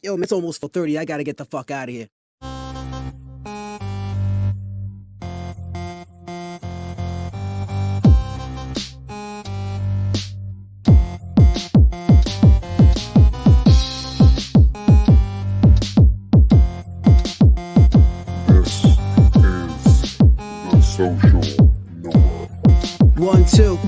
Yo, man, it's almost 4:30. I gotta get the fuck out of here. This is the social norm. 1, 2.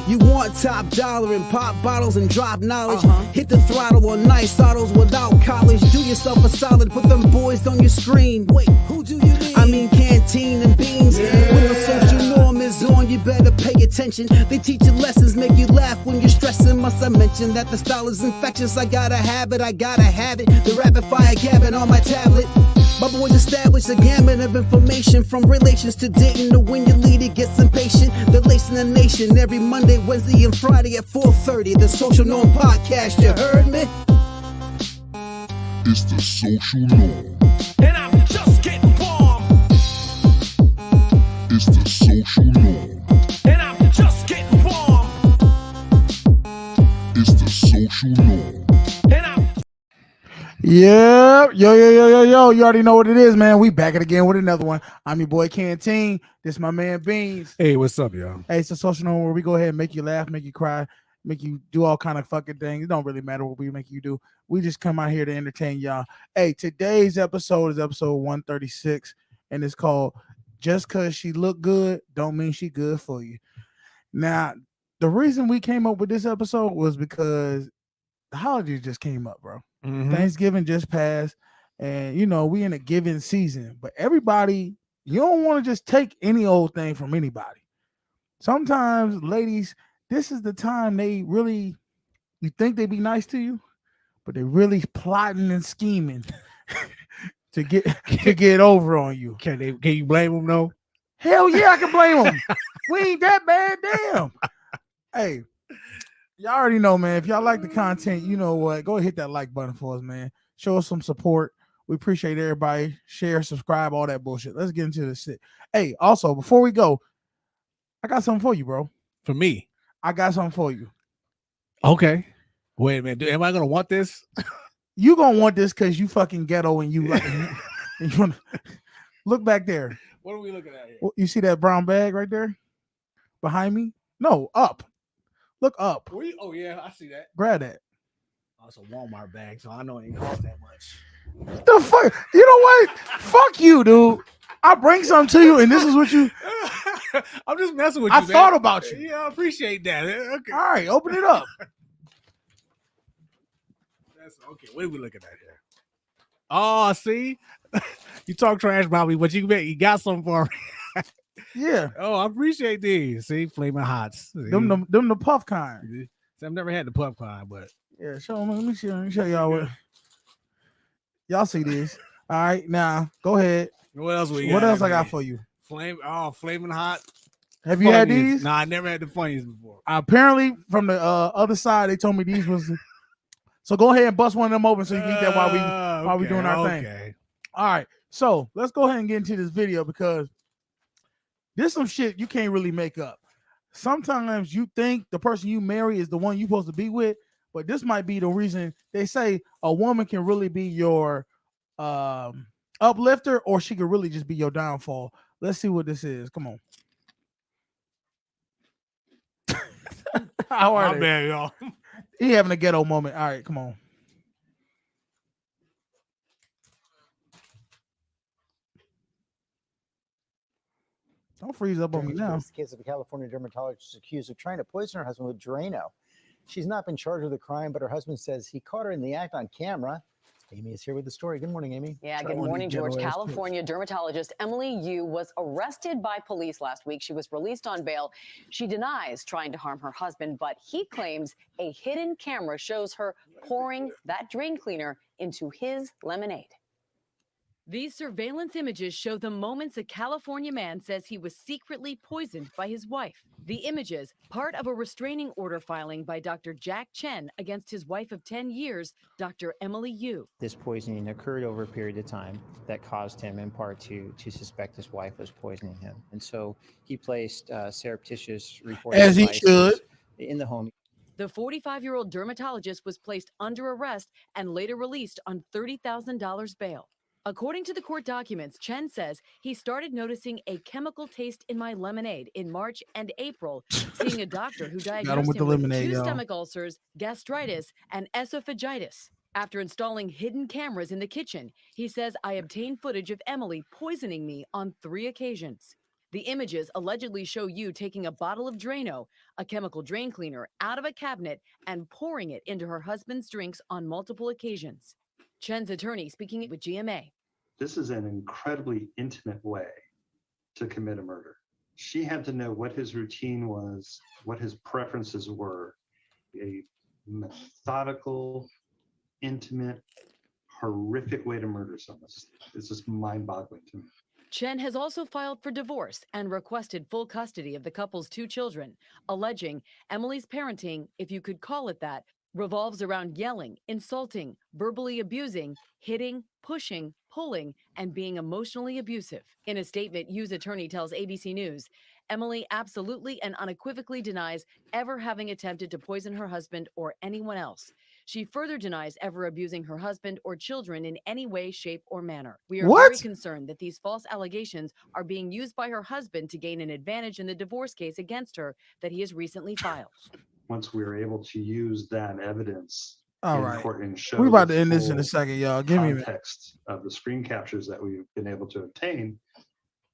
You want top dollar and pop bottles and drop knowledge. Hit the throttle on nice autos without college. Do yourself a solid, put them boys on your screen. Wait, who do you mean? I mean canteen and beans. When the social norm is on, you better pay attention. They teach you lessons, make you laugh when you're stressing. Must I mention that the style is infectious? I gotta have it, I gotta have it. The rapid fire gabbing on my tablet. My boys established a gamut of information from relations to dating to when you lead it gets impatient. They're lacing the nation every Monday, Wednesday, and Friday at 4:30. The Social Norm Podcast, you heard me? It's the social norm. And I'm just getting warm. It's the social norm. And I'm just getting warm. It's the social norm. And I'm Yeah, yo. You already know what it is, man. We back it again with another one. I'm your boy Canteen. This my man Beans. Hey, what's up, y'all? Hey, it's a social norm where we go ahead and make you laugh, make you cry, make you do all kind of fucking things. It don't really matter what we make you do. We just come out here to entertain y'all. Hey, today's episode is episode 136, and it's called Just Cause She Look Good Don't Mean She Good For You. Now, the reason we came up with this episode was because the holidays just came up, bro. Thanksgiving just passed, and we in a giving season, but everybody, you don't want to just take any old thing from anybody. Sometimes, ladies, this is the time they really, you think they be nice to you, but they really plotting and scheming to get over on you. Can you blame them though? Hell yeah, I can blame them. We ain't that bad, damn. Hey, y'all already know, man. If y'all like the content, you know what? Go hit that like button for us, man. Show us some support. We appreciate everybody. Share, subscribe, all that bullshit. Let's get into this shit. Hey, also, before we go, I got something for you, bro. For me? I got something for you. Okay. Wait a minute. Am I gonna want this? You gonna want this because you fucking ghetto and you like. And you wanna, look back there. What are we looking at here? You see that brown bag right there behind me? No, up. Look up. Oh yeah, I see that. Grab that. Oh, it's a Walmart bag, so I know it ain't cost that much. The fuck? You know what? Fuck you, dude. I bring something to you, and this is what you. I'm just messing with you. I thought about you. Yeah, I appreciate that. Okay. All right, open it up. That's okay. What are we looking at here? Oh, see, you talk trash about me, but you got something for me. Yeah. Oh, I appreciate these. See, flaming hots. See? Them the puff kind. See, I've never had the puff kind, but Yeah, show them. Let me show y'all what. Y'all see this? All right, now go ahead. what else we got? What else I got for you? Flaming hot. Have you had Funnies. these? No, I never had the funnies before. Apparently, from the other side, they told me these was. So go ahead and bust one of them open so you can eat that while we doing our thing. All right, so let's go ahead and get into this video because there's some shit you can't really make up. Sometimes you think the person you marry is the one you're supposed to be with, but this might be the reason they say a woman can really be your uplifter or she could really just be your downfall. Let's see what this is. Come on. How are they? Man, y'all. He having a ghetto moment. All right, come on. Don't freeze up on me now. This case of a California dermatologist accused of trying to poison her husband with Drano. She's not been charged with a crime, but her husband says he caught her in the act on camera. Amy is here with the story. Good morning, Amy. Yeah, good morning, George. California dermatologist Emily Yu was arrested by police last week. She was released on bail. She denies trying to harm her husband, but he claims a hidden camera shows her pouring that drain cleaner into his lemonade. These surveillance images show the moments a California man says he was secretly poisoned by his wife. The images, part of a restraining order filing by Dr. Jack Chen against his wife of 10 years, Dr. Emily Yu. This poisoning occurred over a period of time that caused him in part to suspect his wife was poisoning him. And so he placed surreptitious recording As he devices should. in the home. The 45-year-old dermatologist was placed under arrest and later released on $30,000 bail. According to the court documents, Chen says he started noticing a chemical taste in my lemonade in March and April, seeing a doctor who diagnosed with the him with lemonade, 2 y'all. stomach ulcers, gastritis, and esophagitis. After installing hidden cameras in the kitchen, he says I obtained footage of Emily poisoning me on 3 occasions. The images allegedly show you taking a bottle of Drano, a chemical drain cleaner, out of a cabinet and pouring it into her husband's drinks on multiple occasions. Chen's attorney speaking with GMA. This is an incredibly intimate way to commit a murder. She had to know what his routine was, what his preferences were. A methodical, intimate, horrific way to murder someone. It's just mind-boggling to me. Chen has also filed for divorce and requested full custody of the couple's 2 children, alleging Emily's parenting, if you could call it that, revolves around yelling, insulting, verbally abusing, hitting, pushing, pulling, and being emotionally abusive. In a statement, Yu's attorney tells ABC News, Emily absolutely and unequivocally denies ever having attempted to poison her husband or anyone else. She further denies ever abusing her husband or children in any way, shape, or manner. We are very concerned that these false allegations are being used by her husband to gain an advantage in the divorce case against her that he has recently filed. Once we were able to use that evidence All in right. court and show We about the to end this in a full second, y'all. Give me a minute. context of the screen captures that we've been able to obtain,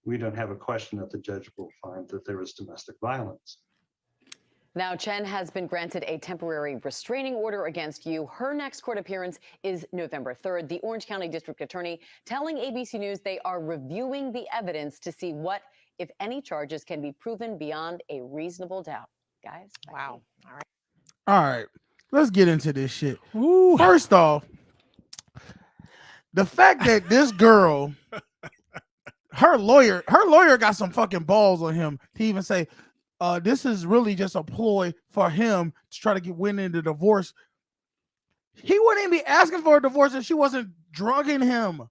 we don't have a question that the judge will find that there was domestic violence. Now, Chen has been granted a temporary restraining order against Yu. Her next court appearance is November 3rd. The Orange County District Attorney telling ABC News they are reviewing the evidence to see what, if any, charges can be proven beyond a reasonable doubt. Guys, Wow. All right. All right, let's get into this shit. Ooh. First off, the fact that this girl, her lawyer got some fucking balls on him to even say, this is really just a ploy for him to try to win in the divorce. He wouldn't even be asking for a divorce if she wasn't drugging him.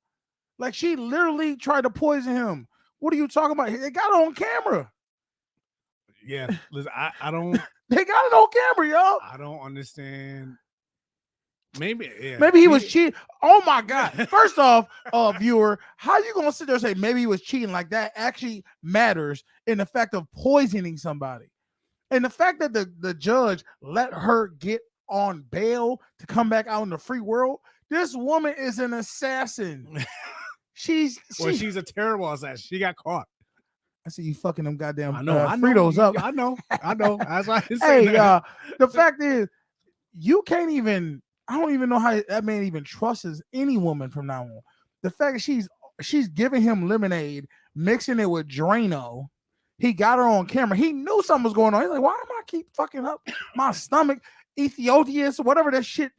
Like, she literally tried to poison him. What are you talking about? They got it on camera. Yeah, listen, I don't. They got it on camera, y'all. I don't understand. Maybe he was cheating. Oh my God. First off, viewer, how you gonna sit there and say maybe he was cheating? Like, that actually matters in the fact of poisoning somebody. And the fact that the judge let her get on bail to come back out in the free world. This woman is an assassin. She's a terrible assassin. She got caught. I see you fucking them goddamn I know. Fritos up. I know. That's why I Hey, say the fact is, you can't even. I don't even know how that man even trusts any woman from now on. The fact that she's giving him lemonade, mixing it with Drano. He got her on camera. He knew something was going on. He's like, why am I keep fucking up my stomach? Ethiopius, whatever that shit.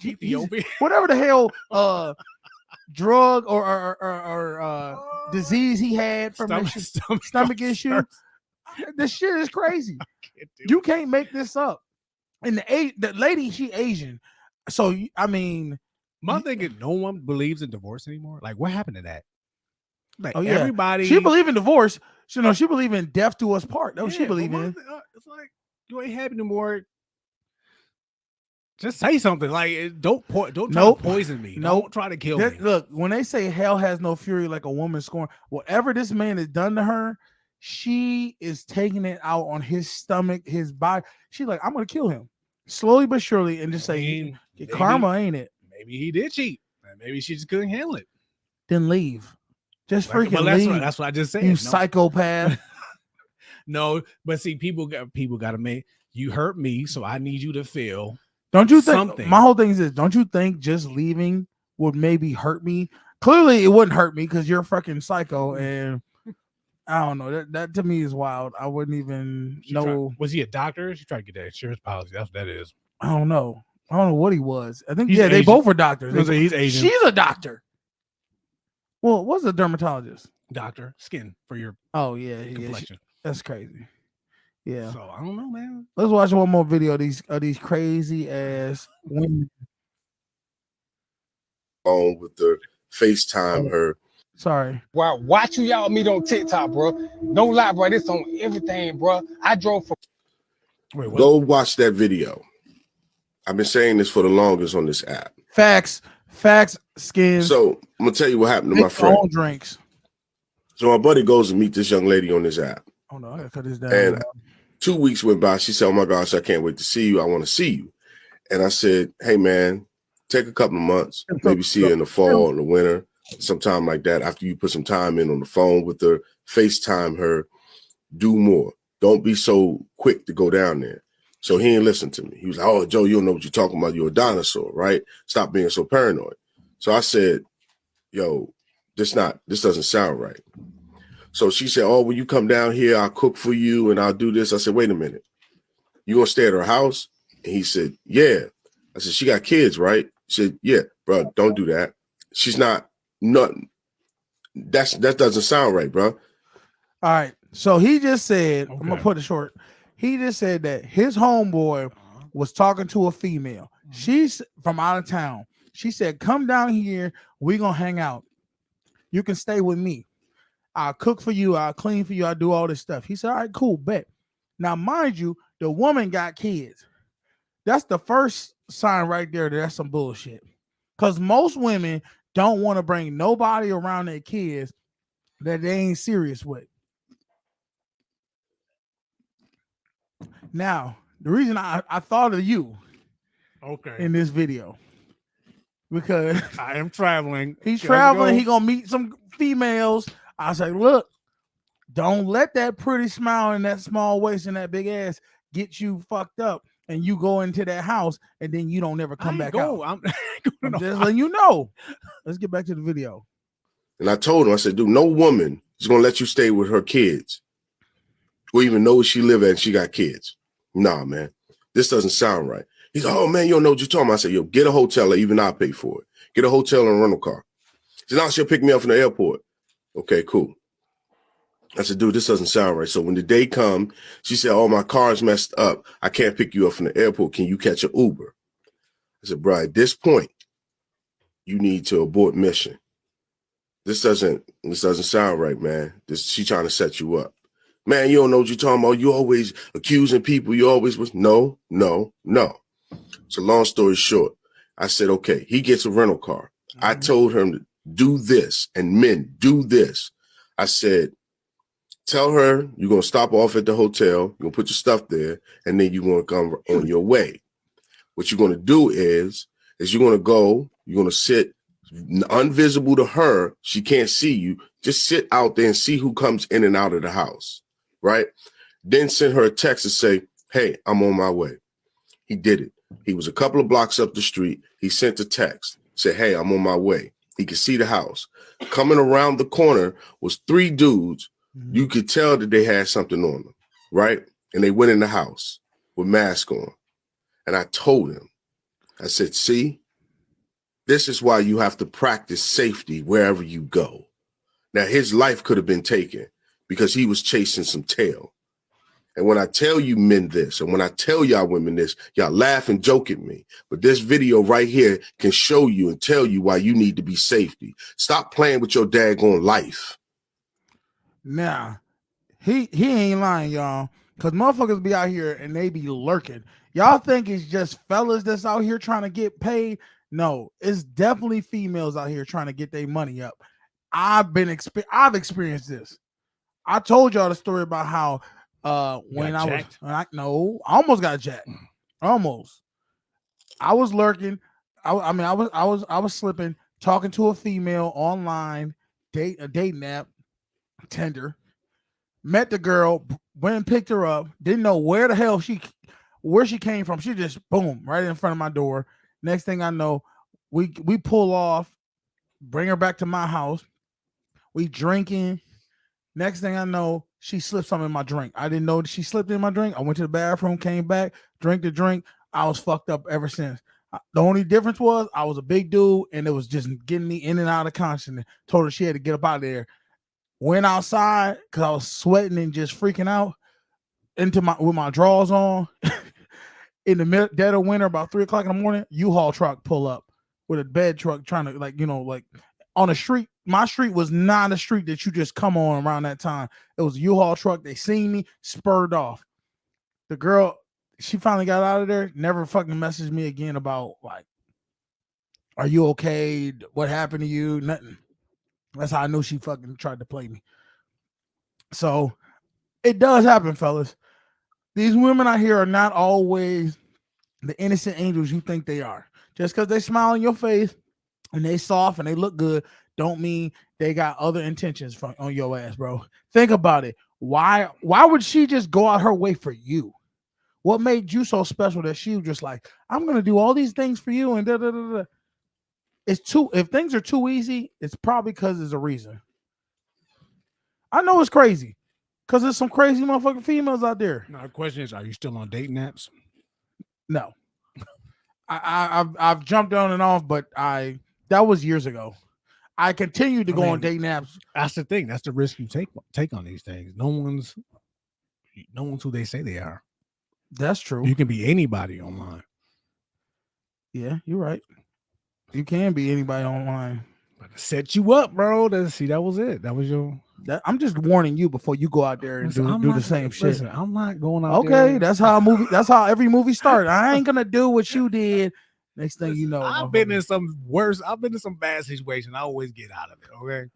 Whatever the hell drug or disease he had from stomach issue. This shit is crazy. You can't make this up. And the lady, she Asian. So, I mean, my thing is, no one believes in divorce anymore. Like, what happened to that? Like, oh, yeah. Everybody. She believe in divorce. She believe in death do us part. That's what she believe in. It's like, you ain't happy no more. Just say something. Like, don't try to poison me. Don't try to kill me. Look, when they say hell has no fury like a woman scorned, whatever this man has done to her, she is taking it out on his stomach, his body. She's like, I'm going to kill him. Slowly but surely, and just say, karma, ain't it? Maybe he did cheat. Maybe she just couldn't handle it. Then leave. Just freaking leave. That's what I just said. You psychopath. No, but see, people got to make you hurt me, so I need you to feel. Don't you think? Something. My whole thing is this. Don't you think just leaving would maybe hurt me? Clearly, it wouldn't hurt me because you're a fucking psycho, and I don't know. That to me is wild. I wouldn't even know. Was he a doctor? She tried to get that insurance policy. That's what that is. I don't know. I don't know what he was. I think he's they Asian. both were doctors. He's Asian. She's a doctor. Well, what's a dermatologist? Doctor, skin for your Yeah, complexion. that's crazy. Yeah. So I don't know, man. Let's watch one more video of these crazy ass women. On with the FaceTime her. Sorry. Well, watch y'all meet on TikTok, bro. No lie, bro. This on everything, bro. I drove from. Go watch that video. I've been saying this for the longest on this app. Facts, Skins. So I'm gonna tell you what happened to Make my friend. own drinks. So my buddy goes to meet this young lady on this app. Oh no, I gotta cut this down. And 2 weeks went by. She said, "Oh my gosh, I can't wait to see you. I want to see you." And I said, "Hey man, take a couple of months, maybe see you in the fall, in the winter, sometime like that. After you put some time in on the phone with her, FaceTime her, do more. Don't be so quick to go down there." So he didn't listen to me. He was like, "Oh, Joe, you don't know what you're talking about. You're a dinosaur, right? Stop being so paranoid." So I said, "Yo, this doesn't sound right." So she said, "Oh, when you come down here, I'll cook for you and I'll do this." I said, "Wait a minute. You gonna stay at her house?" And he said, "Yeah." I said, "She got kids, right?" He said, "Yeah, bro, don't do that. She's not nothing. That doesn't sound right, bro." All right. So he just said, I'm gonna put it short. He just said that his homeboy was talking to a female. She's from out of town. She said, "Come down here. We're gonna hang out. You can stay with me. I'll cook for you, I'll clean for you, I'll do all this stuff." He said, "All right, cool, bet." Now, mind you, the woman got kids. That's the first sign right there that that's some bullshit. Because most women don't want to bring nobody around their kids that they ain't serious with. Now, the reason I thought of you in this video, because I am traveling. he's traveling, he gonna meet some females. I say, look, don't let that pretty smile and that small waist and that big ass get you fucked up and you go into that house and then you don't never come back out. I'm just letting you know. Let's get back to the video. And I told him, I said, "Dude, no woman is gonna let you stay with her kids or even know where she live at and she got kids. Nah, man, this doesn't sound right." He's like, "Oh man, you don't know what you're talking about." I said, "Yo, get a hotel or even I'll pay for it. Get a hotel and a rental car." He said, "No, she'll pick me up from the airport." Okay, cool. I said, "Dude, this doesn't sound right." So when the day come, she said, "Oh, my car's messed up. I can't pick you up from the airport. Can you catch an Uber?" I said, "Bro, at this point, you need to abort mission. This doesn't sound right, man. She trying to set you up. Man, you don't know what you're talking about. You always accusing people. You always was no. So long story short, I said, okay, he gets a rental car. I told him to do this, and men, do this. I said, tell her you're going to stop off at the hotel, you're going to put your stuff there, and then you're going to come on your way. What you're going to do is you're going to go, you're going to sit invisible to her. She can't see you. Just sit out there and see who comes in and out of the house, right? Then send her a text and say, "Hey, I'm on my way." He did it. He was a couple of blocks up the street. He sent a text, said, "Hey, I'm on my way." He could see the house. Coming around the corner was 3 dudes. You could tell that they had something on them, right? And they went in the house with masks on. And I told him, I said, "See, this is why you have to practice safety wherever you go." Now, his life could have been taken because he was chasing some tail. And when I tell you men this, and when I tell y'all women this, y'all laugh and joke at me. But this video right here can show you and tell you why you need to be safety. Stop playing with your daggone life. Now, he ain't lying, y'all. Because motherfuckers be out here and they be lurking. Y'all think it's just fellas that's out here trying to get paid? No, it's definitely females out here trying to get their money up. I've experienced this. I told y'all the story about how when I almost got jacked. Almost. I was lurking. I was slipping, talking to a female online, dating app, Tinder. Met the girl, went and picked her up. Didn't know where the hell she came from. She just boom right in front of my door. Next thing I know, we pull off, bring her back to my house. We drinking. Next thing I know, she slipped something in my drink. I didn't know that she slipped in my drink. I went to the bathroom, came back, drank the drink. I was fucked up ever since. The only difference was I was a big dude and it was just getting me in and out of consciousness. Told her she had to get up out of there. Went outside because I was sweating and just freaking out with my drawers on. In the dead of winter, about 3 o'clock in the morning, U-Haul truck pull up with a bed truck trying to on a street. My street was not a street that you just come on around that time. It was a U-Haul truck. They seen me, spurred off. The girl, she finally got out of there. Never fucking messaged me again about like, are you okay? What happened to you? Nothing. That's how I knew she fucking tried to play me. So it does happen, fellas. These women out here are not always the innocent angels you think they are. Just because they smile in your face and they soft and they look good, don't mean they got other intentions on your ass, bro. Think about it. Why would she just go out her way for you? What made you so special that she was just like, I'm gonna do all these things for you and da da da da. If things are too easy, it's probably because there's a reason. I know it's crazy because there's some crazy motherfucking females out there. Now the question is, are you still on dating apps? No. I've jumped on and off, but that was years ago. I continue to go on dating apps. That's the thing. That's the risk you take on these things. No one's who they say they are. That's true. You can be anybody online. Yeah, you're right. You can be anybody online. But to set you up, bro. That was it. That was your. I'm just warning you before you go out there and do the same shit. Listen, I'm not going out there. Okay, that's how every movie starts. I ain't gonna do what you did. Next thing you know, I've been in some bad situations. I always get out of it. Okay.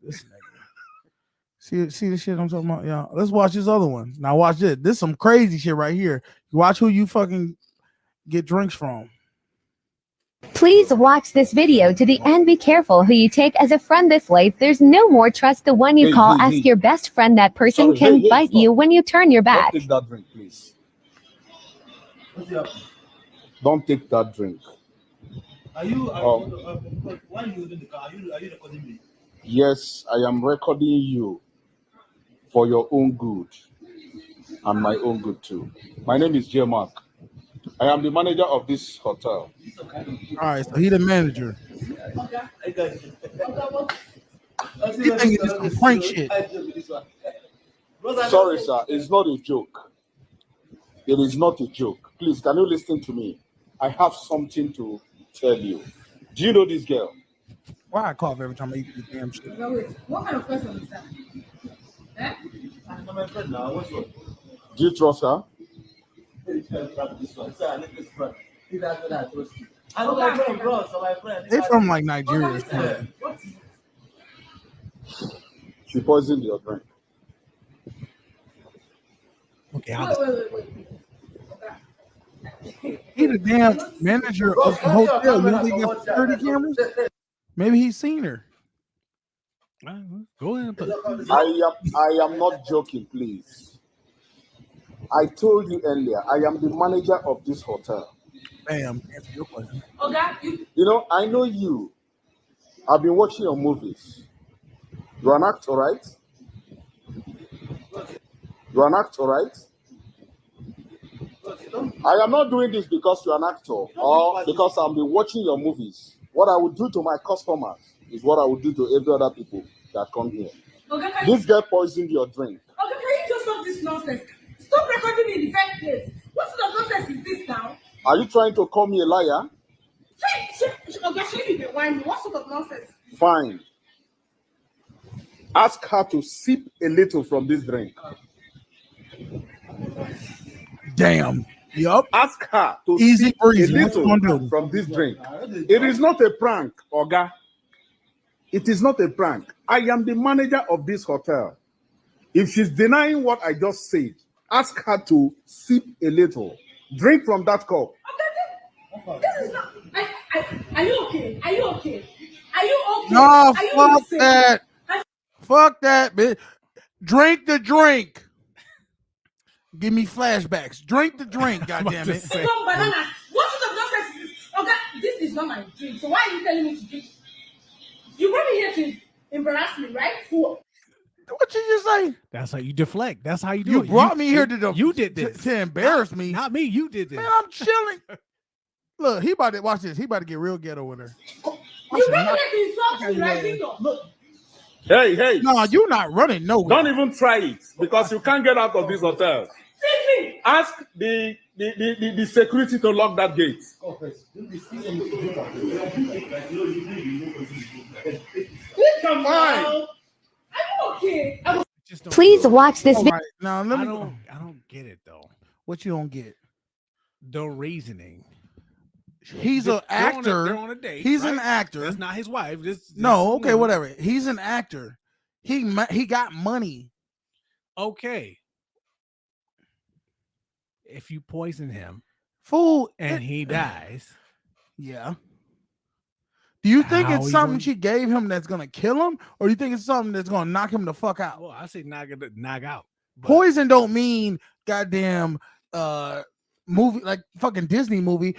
This nigga. See the shit I'm talking about? Yeah. Let's watch this other one. Now watch this. This is some crazy shit right here. Watch who you fucking get drinks from. Please watch this video to the end. Be careful who you take as a friend this life. There's no more trust the one you call. Ask your best friend. That person can bite you when you turn your back. Don't take that drink, please. Don't take that drink. Why are you using the car? Are you recording me? Yes, I am recording you for your own good and my own good too. My name is J Mark. I am the manager of this hotel. All right, so he the manager. He thinking it's some prank shit. Sorry, sir. It's not a joke. It is not a joke. Please, can you listen to me? I have something to tell you. Do you know this girl? Why I cough every time I eat this damn shit? What kind of person is that? Eh? I'm my friend now. What's up? Do you trust her? I know my friend, bro. So my friend. They from like Nigeria. She poisoned your drink. Okay. Wait. He the damn manager of the hotel. You think he got security cameras? Maybe he's seen her. Go ahead. I am not joking, please. I told you earlier, I am the manager of this hotel. Bam, answer your question. Okay. You know, I know you. I've been watching your movies. You're an actor, right? You're an actor, right? I am not doing this because you're an actor or because I've been watching your movies. What I would do to my customers is what I would do to every other people that come here. Okay, This girl poisoned your drink. Okay, can you just stop this nonsense? Stop recording me in the first place. What sort of nonsense is this now? Are you trying to call me a liar? What sort of nonsense? Fine. Ask her to sip a little from this drink. Damn. Yup. Ask her to Easy sip breezy. a little from this drink. It is not a prank, Oga. It is not a prank. I am the manager of this hotel. If she's denying what I just said, ask her to sip a little. Drink from that cup. This is not. Are you okay? Are you okay? Are you okay? No, fuck that. Fuck that, bitch. Drink the drink. Give me flashbacks. Drink the drink, goddammit. It's not banana. What sort of nonsense is this? Okay, this is not my drink. So why are you telling me to drink? You brought me here to embarrass me, right? What you just say? That's how you deflect. That's how you do it. You brought me here to you did this to embarrass me. Not me. You did this. Man, I'm chilling. Look, he about to watch this. He about to get real ghetto with her. You brought me here to insult me, right, Victor? Hey. No, you're not running nowhere. Don't even try it because you can't get out of this hotel. Ask the security to lock that gate. Come on. I'm okay. Please watch this video. Now let me. I don't get it though. What you don't get? the reasoning. He's an actor. They're on a date. He's right? an actor. That's not his wife. This No, is okay, woman. whatever. He's an actor. He got money. Okay. If you poison him, Fool, and he dies, yeah. Do you think How it's you something gonna- she gave him that's gonna kill him, or do you think it's something that's gonna knock him the fuck out? well, I say knock out. But Poison don't mean goddamn movie like fucking Disney movie.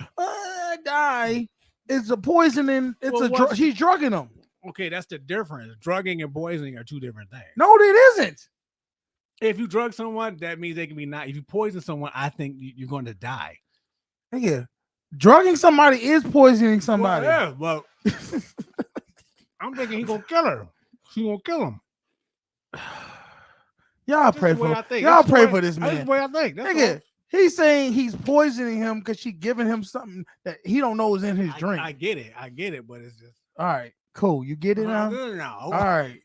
Die. It's a poisoning. It's Well, a drug. what's- She's drugging him. okay, that's the difference. Drugging and poisoning are two different things. No, it isn't. If you drug someone, that means they can be not. If you poison someone, I think you're going to die. Yeah, drugging somebody is poisoning somebody. Well, yeah, well, I'm thinking he's gonna kill her. She's gonna kill him. Y'all That's pray the way for I think. y'all That's the pray way- for this That's man. the way I think. That's Nigga, he's saying he's poisoning him because she giving him something that he don't know is in his drink. I get it, but it's just All right, cool. You get it now? no. All right.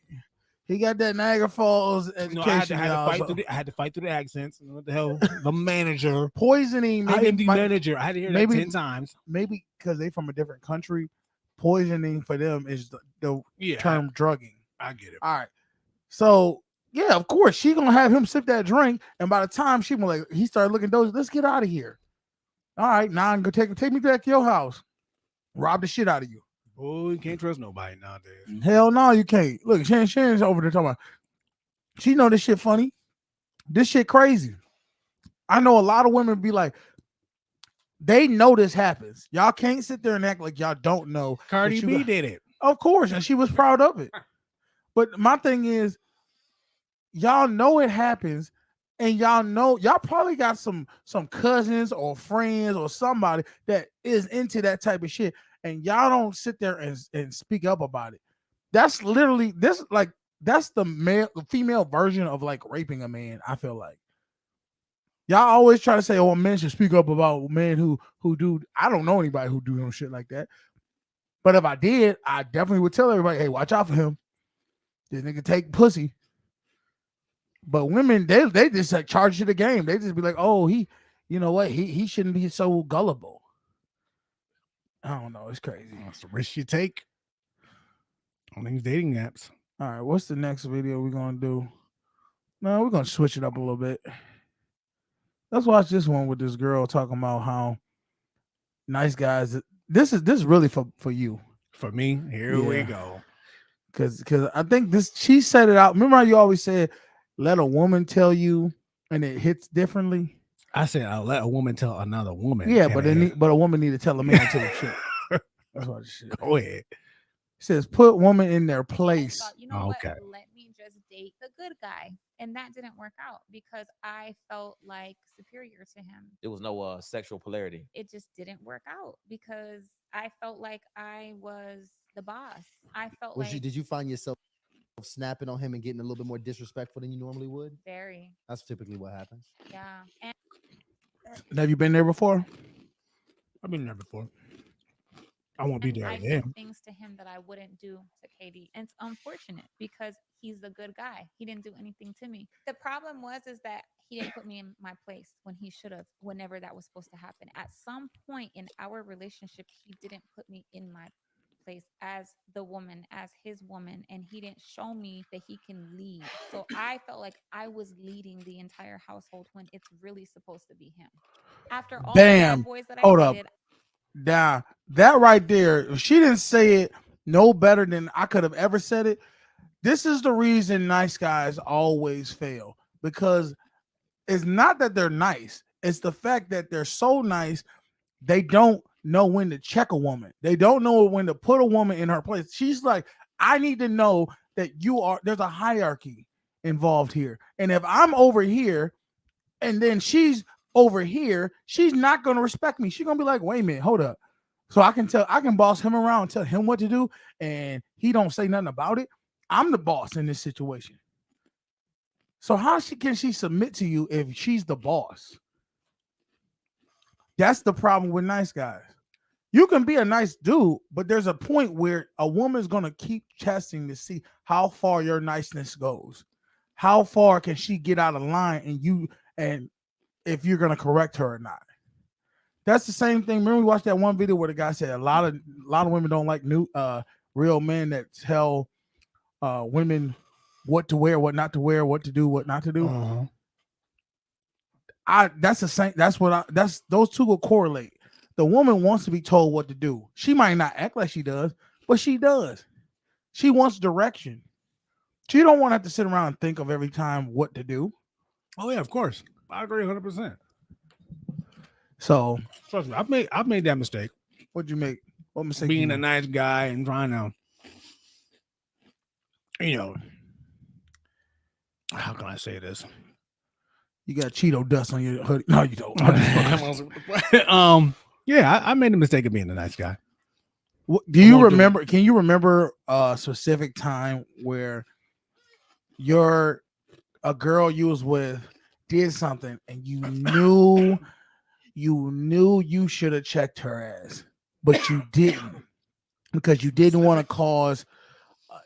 He got that Niagara Falls No, education. I y'all, so- had to fight through the accents. What the hell? The manager. Poisoning. I maybe am the might- manager. I had to hear maybe- that 10 times. Maybe because they from a different country. Poisoning for them is the Yeah, term drugging. I get it. All right. So yeah, of course she gonna have him sip that drink, and by the time she be like, he started looking those. Let's get out of here. All right, now I'm gonna take me back to your house. Rob the shit out of you. Oh, you can't trust nobody nowadays. Hell no, you can't. Look, Shannon's over there talking about. She know this shit funny. This shit crazy. I know a lot of women be like, they know this happens. Y'all can't sit there and act like y'all don't know. that Cardi you B got- did it. Of course, and she was proud of it. But my thing is, y'all know it happens, and y'all probably got some cousins or friends or somebody that is into that type of shit, and y'all don't sit there and speak up about it. That's literally that's the female version of like raping a man. I feel like y'all always try to say, "Oh, men should speak up about men who do." I don't know anybody who do no shit like that. But if I did, I definitely would tell everybody, "Hey, watch out for him. This nigga take pussy." But women, they just like charge to the game. They just be like, "Oh, you know what? He shouldn't be so gullible." I don't know. It's crazy. That's the risk you take on these dating apps. All right, what's the next video we're gonna do? No, we're gonna switch it up a little bit. Let's watch this one with this girl talking about how nice guys. This is really for you. For me, here we Yeah. go. Because I think she set it out. Remember how you always said, "Let a woman tell you," and it hits differently. I said I'll let a woman tell another woman. Yeah, and but it- but a woman need to tell a man too. Shit. That's what shit. Go ahead. It says put woman in their place. You know what? Okay. Let me just date the good guy. And that didn't work out because I felt like superior to him. There was no sexual polarity. It just didn't work out because I felt like I was the boss. I felt like Did you find yourself snapping on him and getting a little bit more disrespectful than you normally would? very, That's typically what happens. yeah. And Have you been there before? I've been there before. I won't be there I again. did things to him that I wouldn't do to Katie. And it's unfortunate because he's a good guy. He didn't do anything to me. The problem is that he didn't put me in my place when he should have, whenever that was supposed to happen. At some point in our relationship, he didn't put me in my place as the woman, as his woman, and he didn't show me that he can lead. So I felt like I was leading the entire household when it's really supposed to be him. After all the Bam. bad boys that I Hold up. dated, Nah, that right there, if she didn't say it no better than I could have ever said it. This is the reason nice guys always fail, because it's not that they're nice. It's the fact that they're so nice, they don't know when to check a woman. They don't know when to put a woman in her place. She's like, I need to know that there's a hierarchy involved here. And if I'm over here and then she's over here, she's not going to respect me. She's going to be like, wait a minute, hold up. So I can boss him around, tell him what to do, and he don't say nothing about it. I'm the boss in this situation. So how can she submit to you if she's the boss? That's the problem with nice guys. You can be a nice dude, but there's a point where a woman's going to keep testing to see how far your niceness goes. How far can she get out of line and if you're going to correct her or not. That's the same thing. Remember we watched that one video where the guy said a lot of women don't like real men that tell women what to wear, what not to wear, what to do, what not to do. That's the same. That's those two will correlate. The woman wants to be told what to do. She might not act like she does, but she does. She wants direction. She don't want to have to sit around and think of every time what to do. Oh yeah, of course. I agree 100%. So trust me, I've made that mistake. What'd you make? What mistake? Being a nice guy and trying to, how can I say this? You got Cheeto dust on your hoodie. No, you don't. Yeah, I made the mistake of being a nice guy. Do you remember? Can you remember a specific time where a girl you was with did something and you knew you should have checked her ass, but you didn't because you didn't want to cause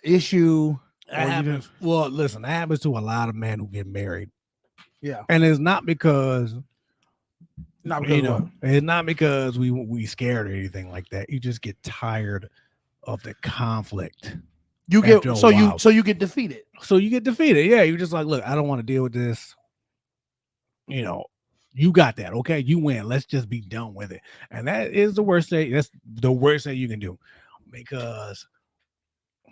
issue? That happens. Well, listen, that happens to a lot of men who get married. Yeah, and it's not because what? It's not because we scared or anything like that. You just get tired of the conflict. You get you get defeated. So you get defeated. Yeah, you're just like, look, I don't want to deal with this. You got that. Okay, you win. Let's just be done with it. And that is the worst thing. That's the worst thing you can do because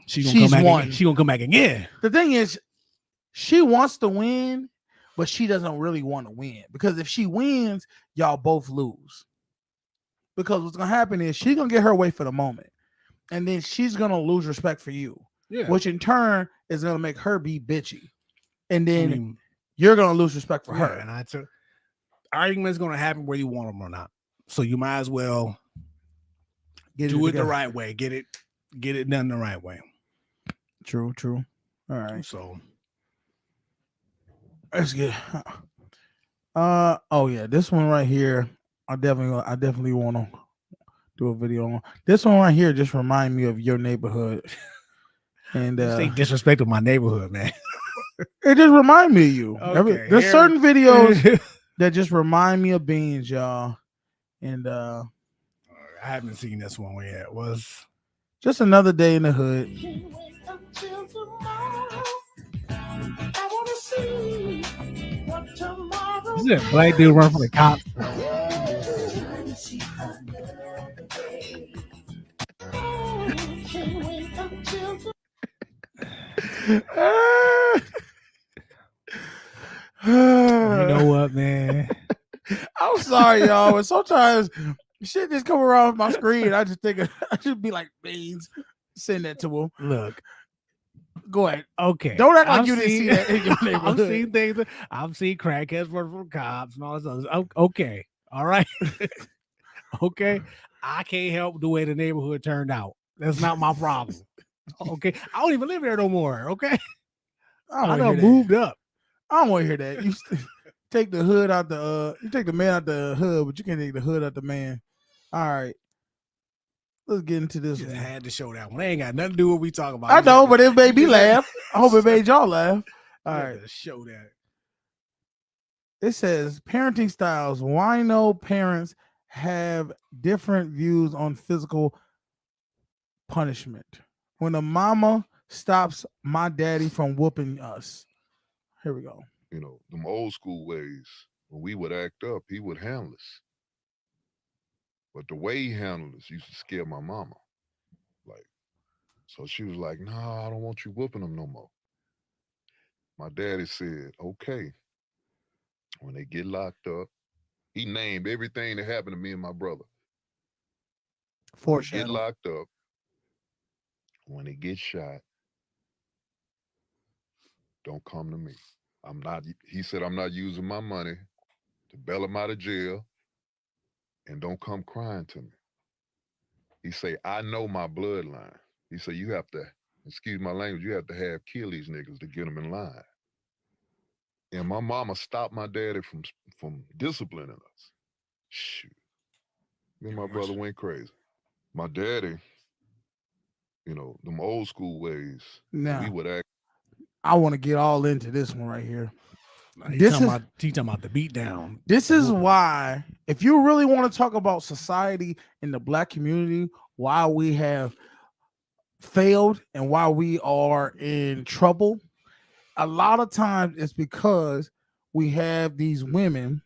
she's gonna come back again. The thing is, she wants to win, but she doesn't really want to win because if she wins, y'all both lose. Because what's gonna happen is she's gonna get her way for the moment, and then she's gonna lose respect for you, which in turn is gonna make her be bitchy, and then you're gonna lose respect for her. And argument's gonna happen whether you want them or not. So you might as well do it the right way. Get it done the right way. True. All right. So let's get. Oh yeah, this one right here. I definitely want to do a video on this one right here. Just remind me of your neighborhood. And say disrespect of my neighborhood, man. It just remind me of you. Okay, There's certain videos that just remind me of Beans, y'all. And I haven't seen this one yet. It was just another day in the hood. This is a black dude running from the cops. You know what, man? I'm sorry, y'all, but sometimes shit just come around my screen. I just think I should be like Beans. Send that to him. Look. Go ahead. Okay. Don't act like you didn't see that in your neighborhood. I've seen things. I've seen crackheads run from cops and all this other. Okay. All right. Okay. I can't help the way the neighborhood turned out. That's not my problem. Okay. I don't even live there no more. Okay. I done moved up. I don't want to hear that. You take the hood out the you take the man out the hood, but you can't take the hood out the man. All right. Let's get into this one. Had to show that one. They ain't got nothing to do with what we talk about. I know, but it made me laugh. I hope it made y'all laugh. All right. Show that. It says parenting styles. Why no parents have different views on physical punishment? When a mama stops my daddy from whooping us. Here we go. Them old school ways, when we would act up, he would handle us. But the way he handled us used to scare my mama. So she was like, "No, I don't want you whooping them no more." My daddy said, "Okay." When they get locked up, he named everything that happened to me and my brother. Get locked up. When they get shot, don't come to me. He said, "I'm not using my money to bail him out of jail. And don't come crying to me." He say, "I know my bloodline." He said, "You have to, excuse my language, you have to have kill these niggas to get them in line." And my mama stopped my daddy from disciplining us. Shoot. Me and my brother went crazy. My daddy, them old school ways, Now, we would act. I want to get all into this one right here. He talking about the beat down. This is why, if you really want to talk about society in the black community, why we have failed and why we are in trouble, a lot of times it's because we have these women,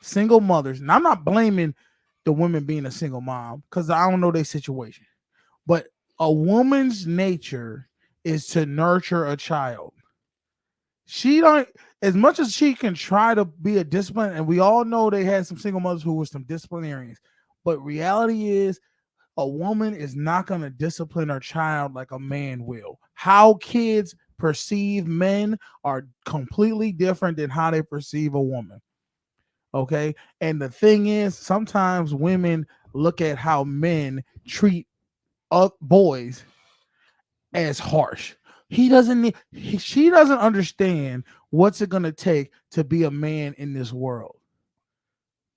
single mothers, and I'm not blaming the women being a single mom because I don't know their situation, but a woman's nature is to nurture a child. She don't, as much as she can try to be a discipline, and we all know they had some single mothers who were some disciplinarians, but reality is a woman is not going to discipline her child like a man will. How kids perceive men are completely different than how they perceive a woman. Okay. And the thing is, sometimes women look at how men treat boys as harsh. She doesn't understand what's it going to take to be a man in this world.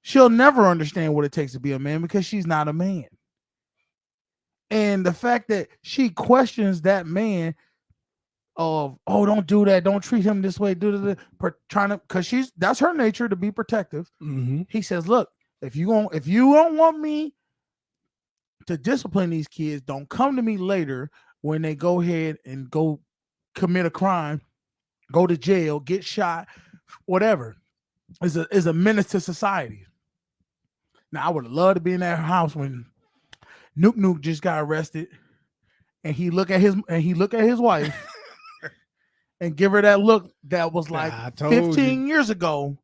She'll never understand what it takes to be a man because she's not a man. And the fact that she questions that man of, oh, don't do that, don't treat him this way, trying to, because that's her nature to be protective. Mm-hmm. He says, look, if you don't want me to discipline these kids, don't come to me later when they go ahead and go commit a crime, go to jail, get shot, whatever. Is a menace to society. Now, I would have loved to be in that house when Nuke just got arrested, and he look at his wife and give her that look that was like 15 years ago.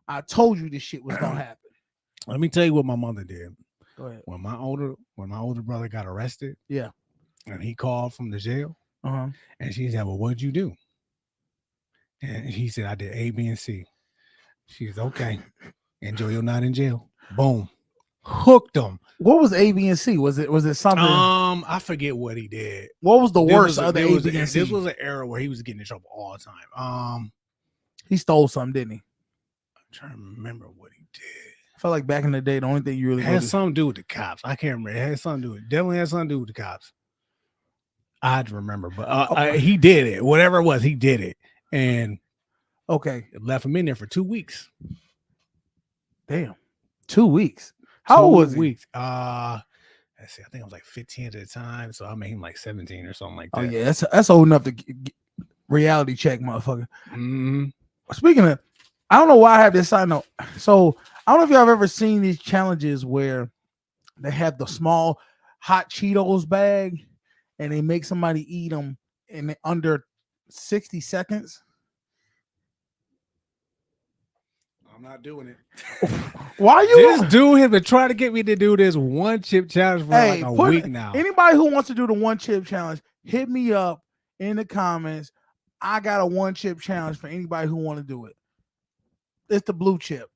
I told you this shit was gonna happen. Let me tell you what my mother did. Go ahead. When my older brother got arrested, yeah, and he called from the jail, and she said, "Well, what'd you do?" And he said, "I did A, B, and C." She said, "Okay, enjoy your night in jail." Boom, hooked him. What was A, B, and C? Was it something? I forget what he did. What was the worst of the A, B, and C? This was an era where he was getting in trouble all the time. He stole something, didn't he? I'm trying to remember what he did. I felt like back in the day, the only thing you really had something to do with the cops. I can't remember. It had something to do with. Definitely had something to do with the cops. I had to remember, but he did it. Whatever it was, he did it, and it left him in there for 2 weeks. Damn, 2 weeks. How old was he? Let's see. I think I was like 15 at the time, so I made him like 17 or something like that. Oh yeah, that's old enough to reality check, motherfucker. Mm-hmm. Speaking of, I don't know why I have this side note. So I don't know if y'all have ever seen these challenges where they have the small hot Cheetos bag and they make somebody eat them in under 60 seconds. I'm not doing it. Why you? This dude has been trying to get me to do this one chip challenge for like a week now. Anybody who wants to do the one chip challenge, hit me up in the comments. I got a one chip challenge for anybody who want to do it. It's the blue chip.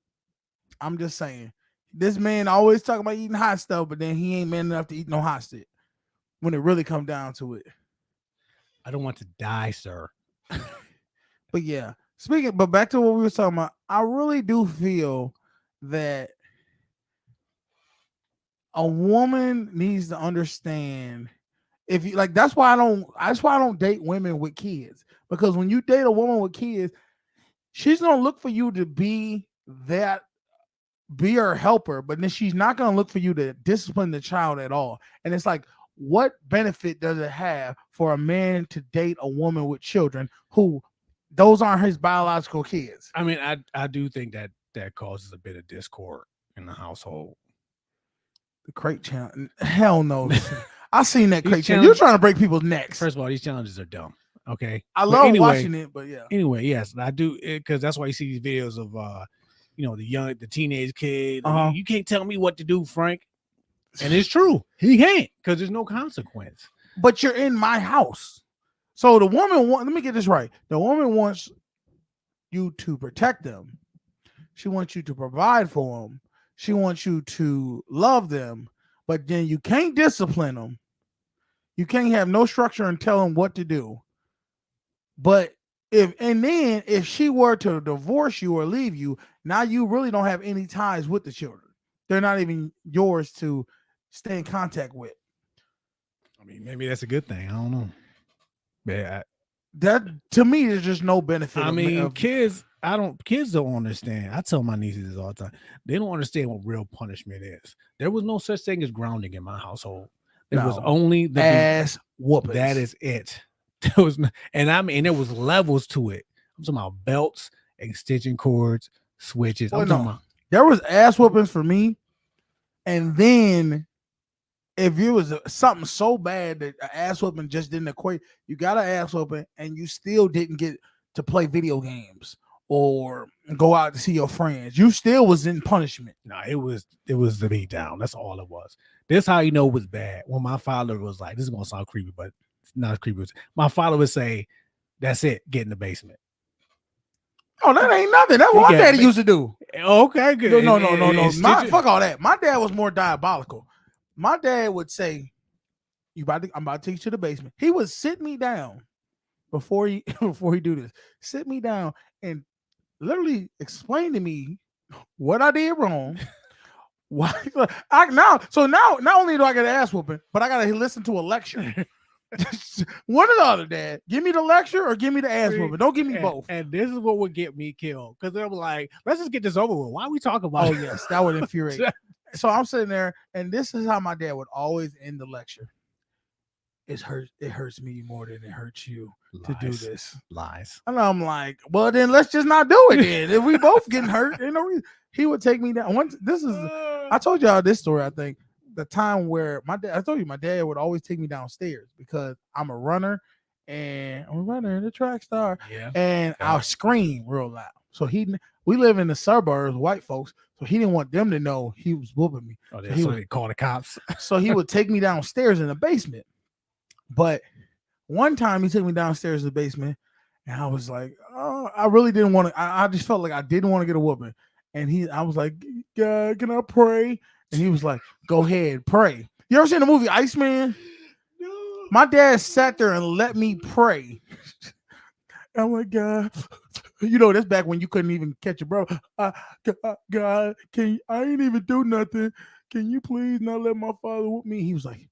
I'm just saying. This man always talking about eating hot stuff, but then he ain't man enough to eat no hot shit when it really comes down to it. I don't want to die, sir. But yeah, but back to what we were talking about, I really do feel that a woman needs to understand if you like. That's why I don't date women with kids, because when you date a woman with kids, she's gonna look for you to be her helper, but then she's not gonna look for you to discipline the child at all. And it's like, what benefit does it have for a man to date a woman with children who those aren't his biological kids? I mean, I do think that causes a bit of discord in the household. The crate challenge, hell no. I seen that crate challenge. You're trying to break people's necks. First of all, these challenges are dumb. Okay, I love watching it, but yeah. Anyway, yes, I do, because that's why you see these videos of the teenage kid. You can't tell me what to do, Frank. And it's true. He can't, because there's no consequence. But you're in my house. So the woman let me get this right. The woman wants you to protect them. She wants you to provide for them. She wants you to love them. But then you can't discipline them. You can't have no structure and tell them what to do. But if she were to divorce you or leave you, now you really don't have any ties with the children. They're not even yours to stay in contact with. I mean, maybe that's a good thing. I don't know. That to me, there's just no benefit. I mean, kids Kids don't understand. I tell my nieces this all the time. They don't understand what real punishment is. There was no such thing as grounding in my household. There was No. only the ass whoopings. That is it. There was and there was levels to it. I'm talking about belts, extension cords, switches. Well, I'm talking no. about There was ass whoopings for me, and then if it was something so bad that an ass whooping just didn't equate, you got an ass whooping and you still didn't get to play video games or go out to see your friends. You still was in punishment. no, it was the beat down. That's all it was. This how you know it was bad. When my father was like, this is gonna sound creepy, but it's not as creepy. My father would say, "That's it, get in the basement." Oh, that ain't nothing. That's what my daddy used to do. Okay, good. No. Fuck all that. My dad was more diabolical. My dad would say, I'm about to take you to the basement. He would sit me down before he do this. Sit me down and literally explain to me what I did wrong. Why now not only do I get an ass whooping, but I gotta listen to a lecture. One or the other, Dad. Give me the lecture or give me the ass whooping. Don't give me both. And this is what would get me killed because they're like, let's just get this over with. Why are we talking about? Oh yes, that would infuriate. So I'm sitting there, and this is how my dad would always end the lecture. It hurts me more than it hurts you to do this. Lies. And I'm like, well, then let's just not do it then. If we both getting hurt, ain't no reason. He would take me down. I told y'all this story, I think. The time where my dad would always take me downstairs because I'm a runner and the track star. Yeah. And I'll scream real loud. So we live in the suburbs, white folks, so he didn't want them to know he was whooping me. Oh, so he would call the cops. So he would take me downstairs in the basement. But one time he took me downstairs in the basement, and I was like, oh, I really didn't want to. I just felt like I didn't want to get a whooping. And I was like, God, can I pray? And he was like, go ahead, pray. You ever seen the movie Iceman? No. My dad sat there and let me pray. Oh my God. That's back when you couldn't even catch a bro. God, I ain't even do nothing. Can you please not let my father whoop me? He was like,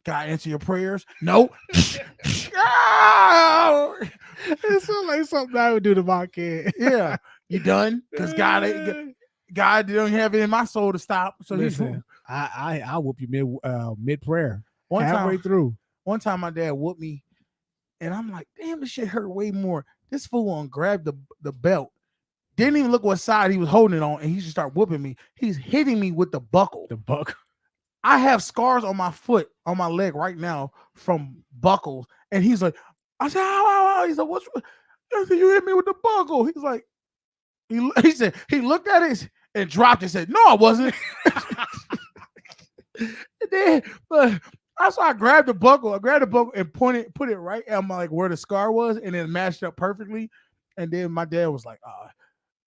God, answer your prayers? No. It sounds like something I would do to my kid. Yeah. You done? Because God don't have it in my soul to stop. So listen, I whoop you mid prayer. Halfway through. One time my dad whooped me, and I'm like, damn, this shit hurt way more. This fool grabbed the belt. Didn't even look what side he was holding it on, and he just started whooping me. He's hitting me with the buckle. The buckle. I have scars on my foot, on my leg right now from buckles. And he's like, I said, ow. He's like, what's wrong? I said, you hit me with the buckle. He's like, he said, he looked at it and dropped it and said, no, I wasn't. And then, I grabbed the buckle. And put it right at where the scar was, and then matched up perfectly. And then my dad was like, all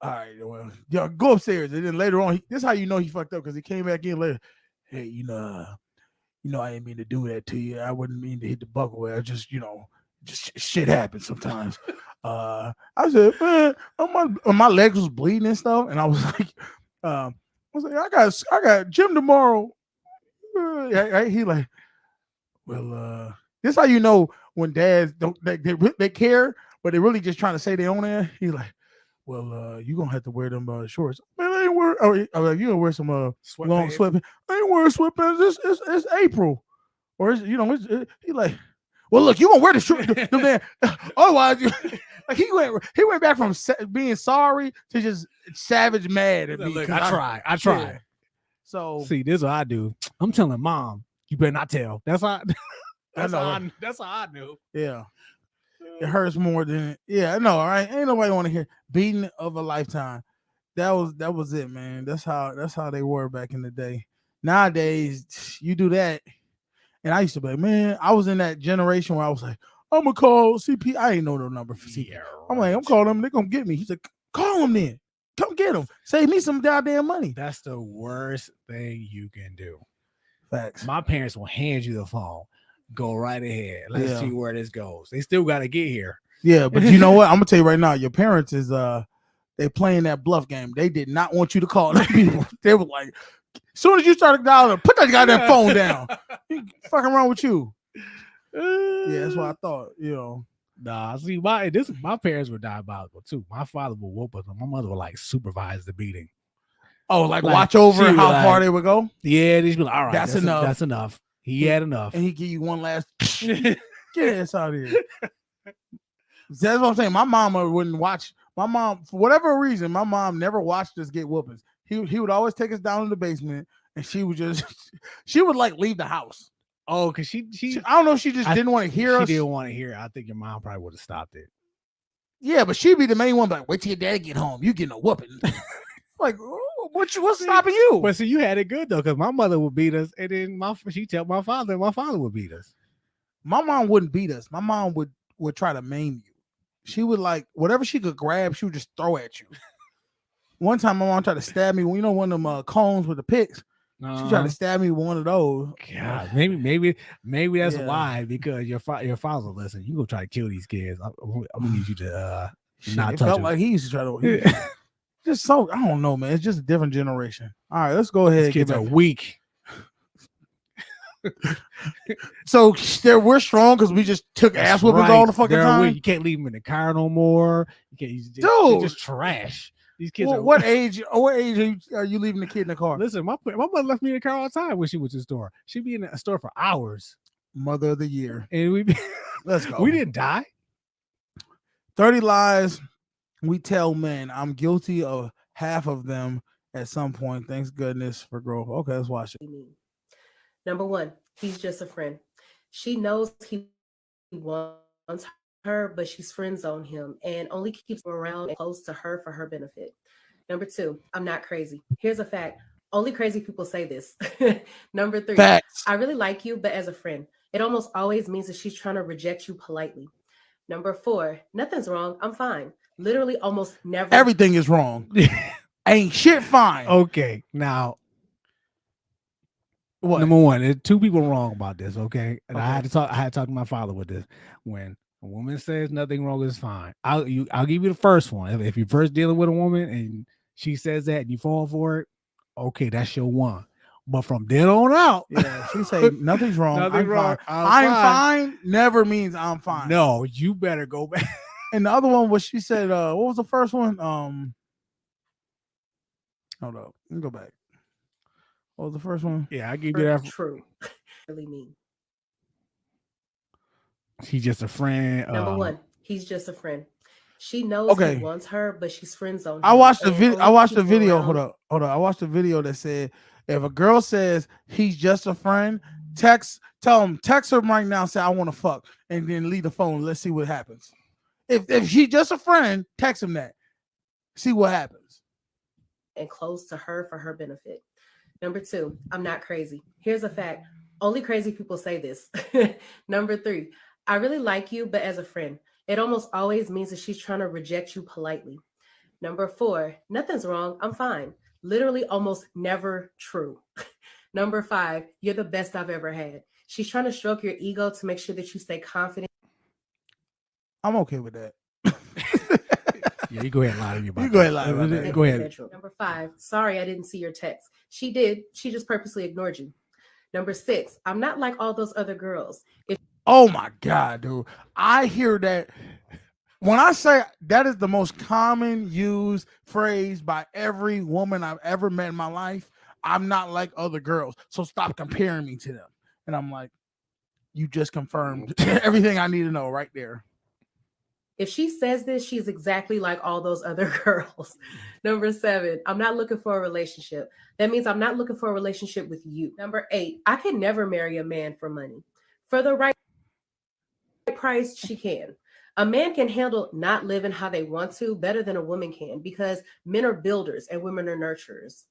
right, well, go upstairs. And then later on, this is how you know he fucked up, because he came back in later. Hey, I didn't mean to do that to you. I wouldn't mean to hit the buckle. I just, just shit happens sometimes. I said, man, my legs was bleeding and stuff, and I was like, I got gym tomorrow. He like, well, this is how you know when dads don't they care, but they're really just trying to say they own it. He's like, well, you gonna have to wear them shorts. Man, I ain't wear. You gonna wear some long sweatpants. I ain't wearing sweatpants. It's April, or he like, well, look, you gonna wear the shirt, the man. Otherwise, he went back from being sorry to just savage mad at me. Look, I try. Yeah. So see, this is what I do. I'm telling mom, you better not tell. That's how. That's how I do. Yeah. It hurts more than I know, right? Ain't nobody want to hear beating of a lifetime. That was it, man. That's how they were back in the day. Nowadays, you do that, and I used to be like, man, I was in that generation where I was like, I'm gonna call CP. I ain't know no number for CP. Yeah, right. I'm like, I'm calling them. They're gonna get me. He's like, call them then. Come get them. Save me some goddamn money. That's the worst thing you can do. Facts. My parents will hand you the phone. Go right ahead. Let's see where this goes. They still got to get here. Yeah, but you know what? I'm gonna tell you right now. Your parents is they playing that bluff game. They did not want you to call them people. They were like, as soon as you started dialing, put that goddamn phone down. Fucking wrong with you? Yeah, that's what I thought. Nah, see, my parents were diabolical too. My father would whoop us, and my mother would like supervise the beating. Oh, like watch over she would, how far like, they would go. Yeah, they'd be like, all right, That's enough. That's enough. He had enough. And he give you one last get ass out of here. That's what I'm saying. My mama wouldn't watch. My mom, for whatever reason, my mom never watched us get whoopings. He would always take us down in the basement, and she would like leave the house. Oh, because she I don't know if she just didn't want to hear us. She didn't want to hear it. I think your mom probably would have stopped it. Yeah, but she'd be the main one. Like, wait till your daddy get home. You getting a whooping. Like, what's stopping you? But see, you had it good though, because my mother would beat us, and then she tell my father, and my father would beat us. My mom wouldn't beat us. My mom would try to maim you. She would like whatever she could grab, she would just throw at you. One time, my mom tried to stab me. You know, one of them cones with the picks. She tried to stab me with one of those. God, maybe that's why, because your father, listen, you gonna try to kill these kids. I'm gonna need you to not it touch felt them. like he used to try to. Just so I don't know, man. It's just a different generation. All right, let's go ahead. These kids are weak. So we're strong because we just took ass whoopings all the fucking time. Weak. You can't leave them in the car no more. You can't. Dude, just trash. These kids are. What age are you leaving the kid in the car? Listen, my mother left me in the car all the time when she went to the store. She'd be in the store for hours. Mother of the year. And let's go. We didn't die. 30 lies we tell men. I'm guilty of half of them at some point. Thanks goodness for growth. Okay, let's watch it. Number one, he's just a friend. She knows he wants her, but she's friend zoned him and only keeps him around and close to her for her benefit. Number two, I'm not crazy. Here's a fact. Only crazy people say this. Number three, Facts. I really like you, but as a friend, it almost always means that she's trying to reject you politely. Number four, nothing's wrong. I'm fine. Literally almost never. Everything is wrong. Ain't shit fine. Okay, now. What? Number one, there's two people wrong about this, okay? And I had to talk to my father with this. When a woman says nothing wrong is fine, I'll give you the first one. If you're first dealing with a woman and she says that and you fall for it, okay, that's your one. But from then on out, yeah, she say nothing's wrong. Nothing wrong. Fine. I'm fine never means I'm fine. No, you better go back. And the other one was she said, what was the first one? Hold up, let me go back. What was the first one? Yeah, I give you that. True. Really mean. He's just a friend. Number one, he's just a friend. She knows he wants her, but she's friend zoned. I watched the video. Hold up. I watched the video that said if a girl says he's just a friend, text her right now, say I want to fuck, and then leave the phone. Let's see what happens. If she's just a friend, text him that. See what happens. And close to her for her benefit. Number two, I'm not crazy. Here's a fact. Only crazy people say this. Number three, I really like you, but as a friend, it almost always means that she's trying to reject you politely. Number four, nothing's wrong. I'm fine. Literally almost never true. Number five, you're the best I've ever had. She's trying to stroke your ego to make sure that you stay confident. I'm okay with that. Yeah, you go ahead and lie to me about you go ahead and lie about that. Go ahead. Number five, sorry, I didn't see your text. She did. She just purposely ignored you. Number six, I'm not like all those other girls. Oh my God, dude. I hear that. When I say that is the most common used phrase by every woman I've ever met in my life, I'm not like other girls. So stop comparing me to them. And I'm like, you just confirmed everything I need to know right there. If she says this, she's exactly like all those other girls. Number seven, I'm not looking for a relationship. That means I'm not looking for a relationship with you. Number eight, I can never marry a man for money. For the right price, she can. A man can handle not living how they want to better than a woman can because men are builders and women are nurturers.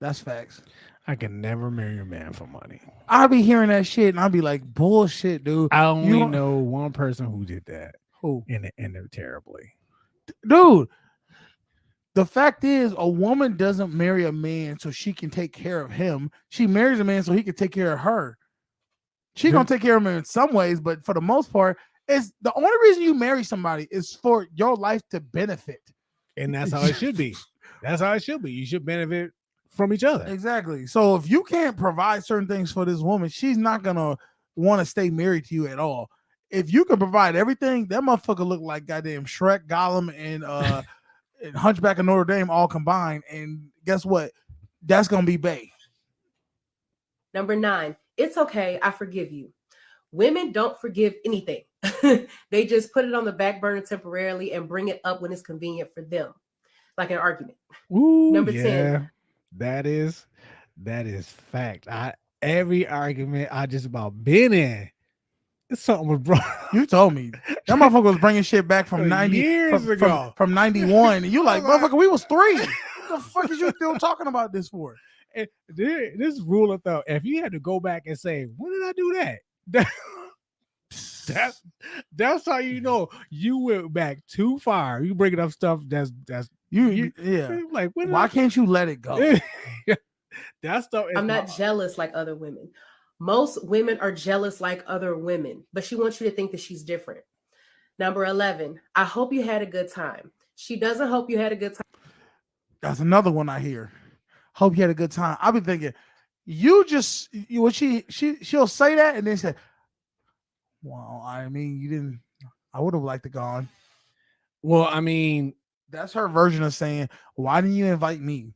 That's facts. I can never marry a man for money. I'll be hearing that shit and I'll be like, bullshit, dude. I only know one person who did that. Who? And it ended terribly. Dude, the fact is a woman doesn't marry a man so she can take care of him. She marries a man so he can take care of her. She's going to take care of him in some ways, but for the most part, it's the only reason you marry somebody is for your life to benefit. And that's how it should be. That's how it should be. You should benefit from each other. Exactly. So if you can't provide certain things for this woman, she's not going to want to stay married to you at all. if you could provide everything, that motherfucker look like goddamn Shrek, Gollum, and Hunchback of Notre Dame all combined. And guess what? That's gonna be Bay. Number 9, it's okay, I forgive you. Women don't forgive anything. They just put it on the back burner temporarily and bring it up when it's convenient for them, like an argument. Ooh, Number yeah, 10, that is fact. Every argument I just about been in, something was brought. You told me that motherfucker was bringing shit back from 90 years ago. from 91. And you like, motherfucker, we was 3. What the fuck is you still talking about this for? And this rule of thumb: if you had to go back and say, "When did I do that?" That's how you know you went back too far. You bringing up stuff that's you like. Why can't you let it go? That stuff. I'm not jealous like other women. Most women are jealous like other women, but she wants you to think that she's different. Number 11, I hope you had a good time. She doesn't hope you had a good time. That's another one I hear. Hope you had a good time. I've been thinking, she'll say that and then say, well, I mean, you didn't. I would have liked to gone. Well, I mean, that's her version of saying, why didn't you invite me?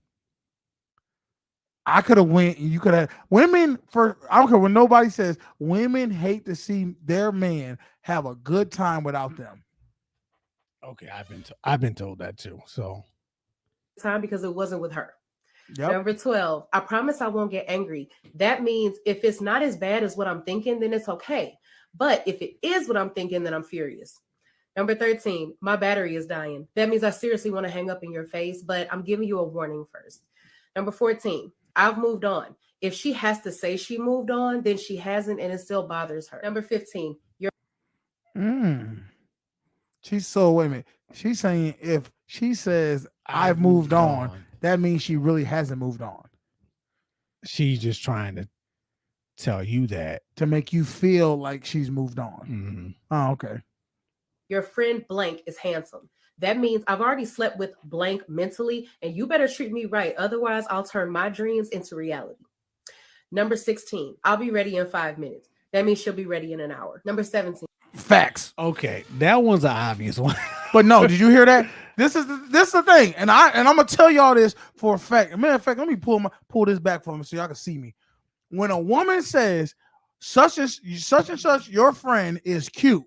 I could have went and you could have. Women, I don't care what nobody says, women hate to see their man have a good time without them. Okay, I've been told that too. So time because it wasn't with her. Yep. Number 12, I promise I won't get angry. That means if it's not as bad as what I'm thinking, then it's okay. But if it is what I'm thinking, then I'm furious. Number 13, my battery is dying. That means I seriously want to hang up in your face, but I'm giving you a warning first. Number 14, I've moved on. If she has to say she moved on, then she hasn't and it still bothers her. Number 15, you're. Wait a minute. She's saying if she says I've moved on, that means she really hasn't moved on. She's just trying to tell you that to make you feel like she's moved on. Mm-hmm. Oh, okay. Your friend blank is handsome. That means I've already slept with blank mentally, and you better treat me right. Otherwise, I'll turn my dreams into reality. Number 16, I'll be ready in 5 minutes. That means she'll be ready in an hour. Number 17. Facts. Okay, that one's an obvious one. But no, did you hear that? This is the thing, and I'm gonna tell y'all this for a fact. Matter of fact, let me pull this back for me so y'all can see me. When a woman says such and such, your friend is cute.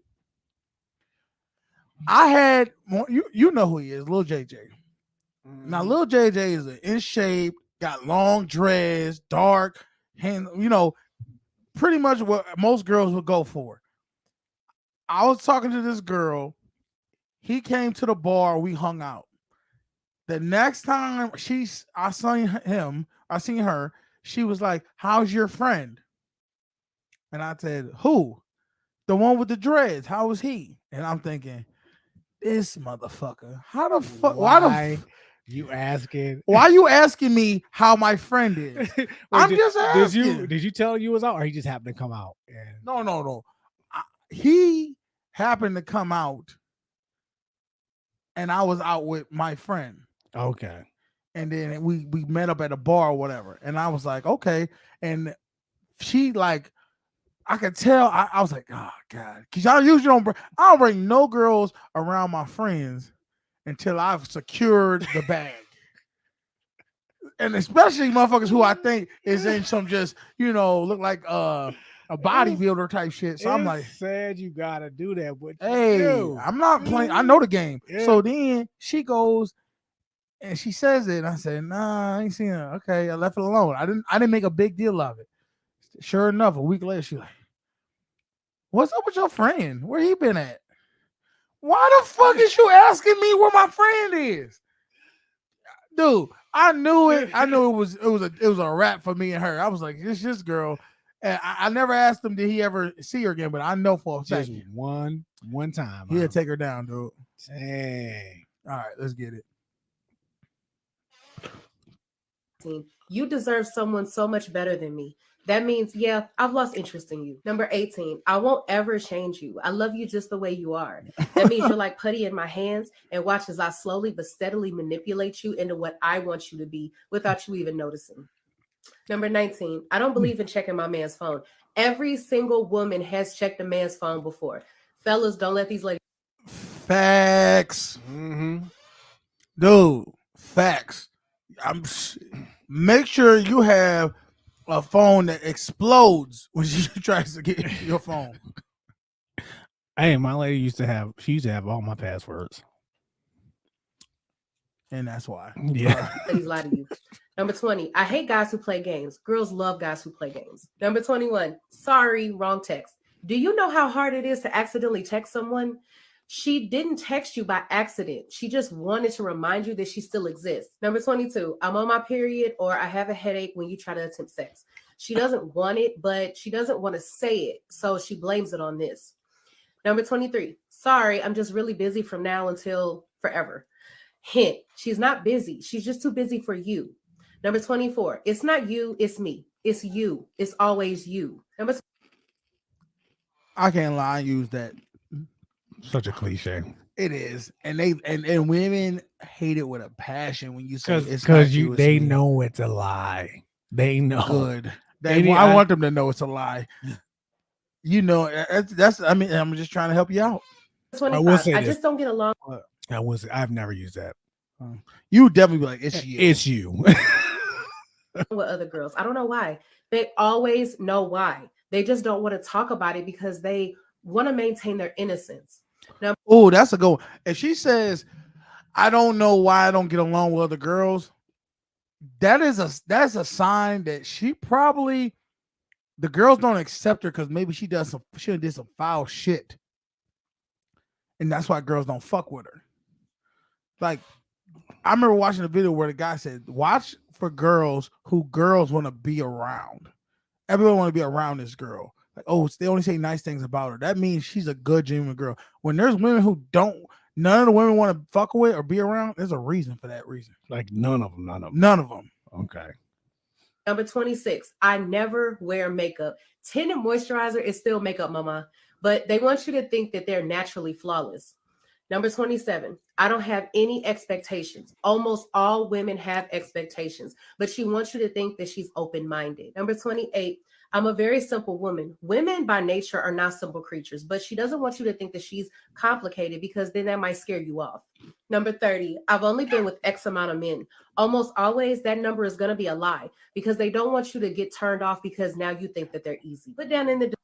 I had you know who he is, Lil JJ. Now, Lil JJ is in shape, got long dreads, dark, pretty much what most girls would go for. I was talking to this girl. He came to the bar. We hung out. The next time I seen her, she was like, "How's your friend?" And I said, "Who? The one with the dreads. How was he?" And I'm thinking, this motherfucker. How the fuck? Why you asking? Why you asking me how my friend is? I'm just asking. Did you tell you was out, or he just happened to come out? No. He happened to come out, and I was out with my friend. Okay. And then we met up at a bar or whatever, and I was like, okay. And she like, I could tell. I was like, oh God, because I usually I don't bring no girls around my friends until I've secured the bag. And especially motherfuckers who I think is in some just, look like a bodybuilder type shit. So I'm like, sad you gotta do that, but hey, I'm not playing. I know the game. Yeah. So then she goes and she says it, and I said, nah, I ain't seen her. Okay, I left it alone. I didn't make a big deal of it. Sure enough, a week later, she's like, what's up with your friend? Where he been at? Why the fuck is you asking me where my friend is? Dude, I knew it. I knew it was a wrap for me and her. I was like, this girl. And I never asked him, did he ever see her again? But I know for a fact. Just one time. He'll take her down, dude. Dang. All right, let's get it. You deserve someone so much better than me. That means, yeah, I've lost interest in you. Number 18, I won't ever change you. I love you just the way you are. That means you're like putty in my hands, and watch as I slowly but steadily manipulate you into what I want you to be without you even noticing. Number 19, I don't believe in checking my man's phone. Every single woman has checked a man's phone before. Fellas, don't let these ladies. Facts. Mm-hmm. Dude, facts. Make sure you have a phone that explodes when she tries to get your phone. Hey, my lady used to have all my passwords. And that's why. Yeah. Ladies lie to you. Number 20, I hate guys who play games. Girls love guys who play games. Number 21, sorry, wrong text. Do you know how hard it is to accidentally text someone? She didn't text you by accident. She just wanted to remind you that she still exists. Number 22, I'm on my period or I have a headache when you try to attempt sex. She doesn't want it, but she doesn't want to say it. So she blames it on this. Number 23, sorry, I'm just really busy from now until forever. Hint, she's not busy. She's just too busy for you. Number 24, it's not you, it's me. It's you. It's always you. Number I can't lie, I use that. Such a cliche. It is. And they and women hate it with a passion when you say it's not Because you, it's they me. know it's a lie. They know. Good. They I want them to know it's a lie. You know, that's I mean, I'm just trying to help you out. 25, I just don't get along. I've never used that. You definitely be like, it's you. It's you. With other girls. I don't know why. They always know why. They just don't want to talk about it because they want to maintain their innocence. Now, Oh, that's a good one. If she says, I don't know why I don't get along with other girls, that's a sign that she probably the girls don't accept her because maybe she did some foul shit. And that's why girls don't fuck with her. Like, I remember watching a video where the guy said, watch for girls who girls want to be around. Everyone want to be around this girl. Like, oh, they only say nice things about her. That means she's a good, genuine girl. When there's women who none of the women want to fuck with or be around, there's a reason for that reason. Like none of them. None of them. Okay. Number 26, I never wear makeup. Tint and moisturizer is still makeup, mama, but they want you to think that they're naturally flawless. Number 27, I don't have any expectations. Almost all women have expectations, but she wants you to think that she's open-minded. Number 28, I'm a very simple woman. Women by nature are not simple creatures, but she doesn't want you to think that she's complicated because then that might scare you off. Number 30, I've only been with X amount of men. Almost always that number is going to be a lie because they don't want you to get turned off because now you think that they're easy. Put down in the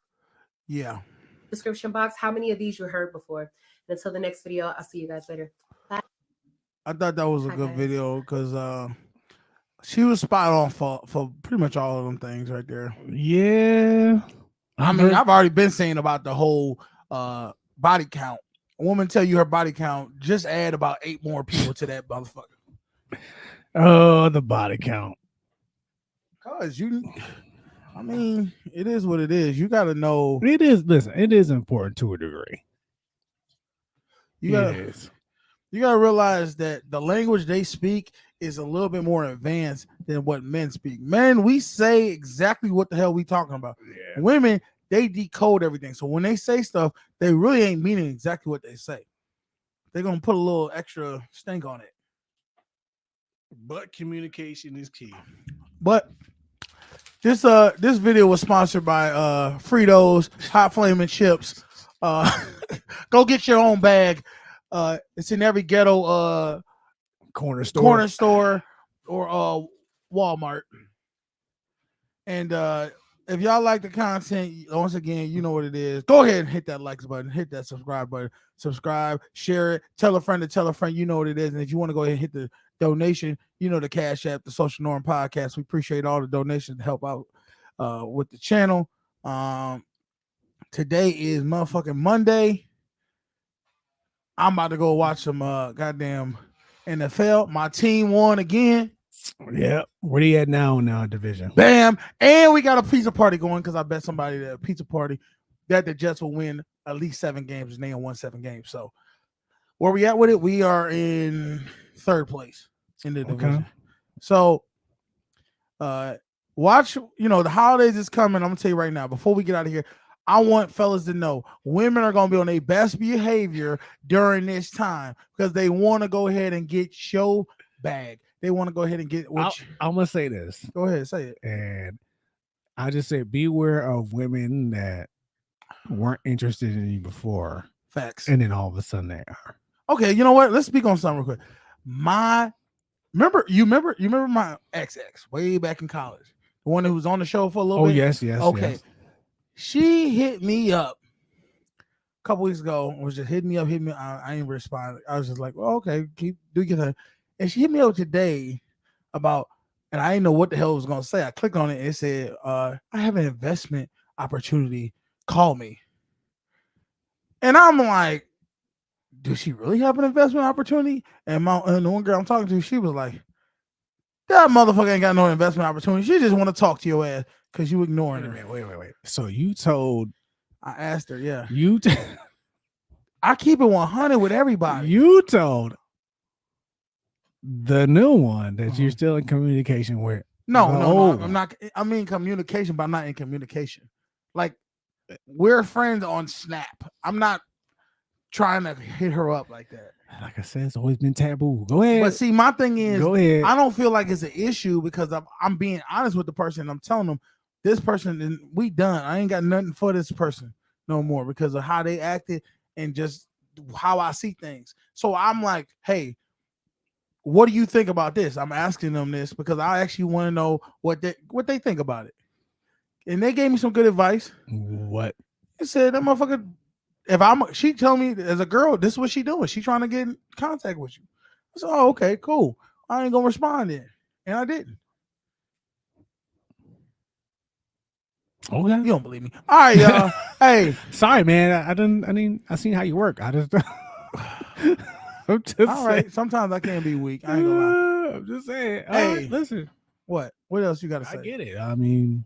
description box how many of these you heard before. And until the next video, I'll see you guys later. Bye. I thought that was a good video because she was spot on for pretty much all of them things right there. Yeah. I've already been saying about the whole body count. A woman tell you her body count, just add about 8 more people to that motherfucker. Oh, the body count. Cause it is what it is. You got to know. It is important to a degree. You gotta realize that the language they speak is a little bit more advanced than what men speak. Men, we say exactly what the hell we talking about. Yeah. Women, they decode everything. So when they say stuff, they really ain't meaning exactly what they say. They're gonna put a little extra stink on it. But communication is key. But this video was sponsored by Fritos Hot Flaming Chips. Go get your own bag. It's in every ghetto corner store or Walmart. And if y'all like the content, once again, you know what it is. Go ahead and hit that likes button, hit that subscribe button, subscribe, share it, tell a friend to tell a friend. You know what it is. And if you want to go ahead and hit the donation, you know the Cash App, the Social Norm Podcast. We appreciate all the donations to help out with the channel. Today is motherfucking Monday. I'm about to go watch some goddamn NFL. My team won again. Yeah. Where they at now in our division? Bam. And we got a pizza party going because I bet somebody that pizza party that the Jets will win at least 7 games and they won 7 games. So where we at with it? We are in 3rd place in the division. So watch, the holidays is coming. I'm gonna tell you right now, before we get out of here, I want fellas to know women are going to be on their best behavior during this time because they want to go ahead and get show bag. They want to go ahead and get I'm going to say this. Go ahead, say it. And I just say beware of women that weren't interested in you before. Facts. And then all of a sudden they are. Okay, you know what? Let's speak on something real quick. Remember my ex way back in college, the one who was on the show for a little bit. Yes. Okay, yes. she hit me up a couple weeks ago. Was just hitting me up. I ain't responding. I was just like, well, okay, do your thing. And she hit me up today about, and I didn't know what the hell it was gonna say. I clicked on it and it said, I have an investment opportunity. Call me. And I'm like, does she really have an investment opportunity? And the one girl I'm talking to, she was like, that motherfucker ain't got no investment opportunity. She just want to talk to your ass because you ignoring her. Wait. So you told? I asked her, yeah. I keep it 100 with everybody. You told the new one that you're still in communication with. No, I'm not. I'm in communication, but I'm not in communication. Like, we're friends on Snap. I'm not trying to hit her up like that. Like I said, it's always been taboo. Go ahead. But see, my thing is, go ahead. I don't feel like it's an issue because I'm being honest with the person. I'm telling them this person, we done. I ain't got nothing for this person no more because of how they acted and just how I see things. So I'm like, hey, what do you think about this? I'm asking them this because I actually want to know what they think about it. And they gave me some good advice. What? They said that motherfucker, she tell me as a girl, this is what she doing. She trying to get in contact with you. I said, oh, okay, cool. I ain't gonna respond then. And I didn't. Okay. You don't believe me. All right, y'all. Hey. Sorry, man. I seen how you work. I just I'm just all right. Sometimes I can be weak. I ain't gonna lie. I'm just saying. Hey, right, listen. What else you gotta say? I get it. I mean,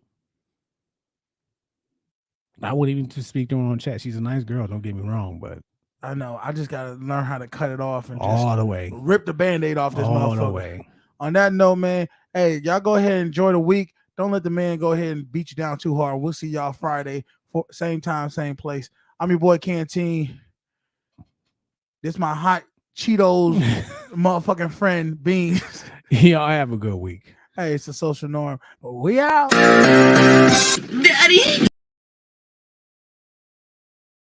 I wouldn't even just speak to her on chat. She's a nice girl, don't get me wrong, but I know. I just gotta learn how to cut it off and all just the way. Rip the band-aid off this all motherfucker. the way. On that note, man, hey, y'all go ahead and enjoy the week. Don't let the man go ahead and beat you down too hard. We'll see y'all Friday, same time, same place. I'm your boy Canteen. This my hot Cheetos motherfucking friend Beans. Y'all have a good week. Hey, it's a social norm. We out. Daddy.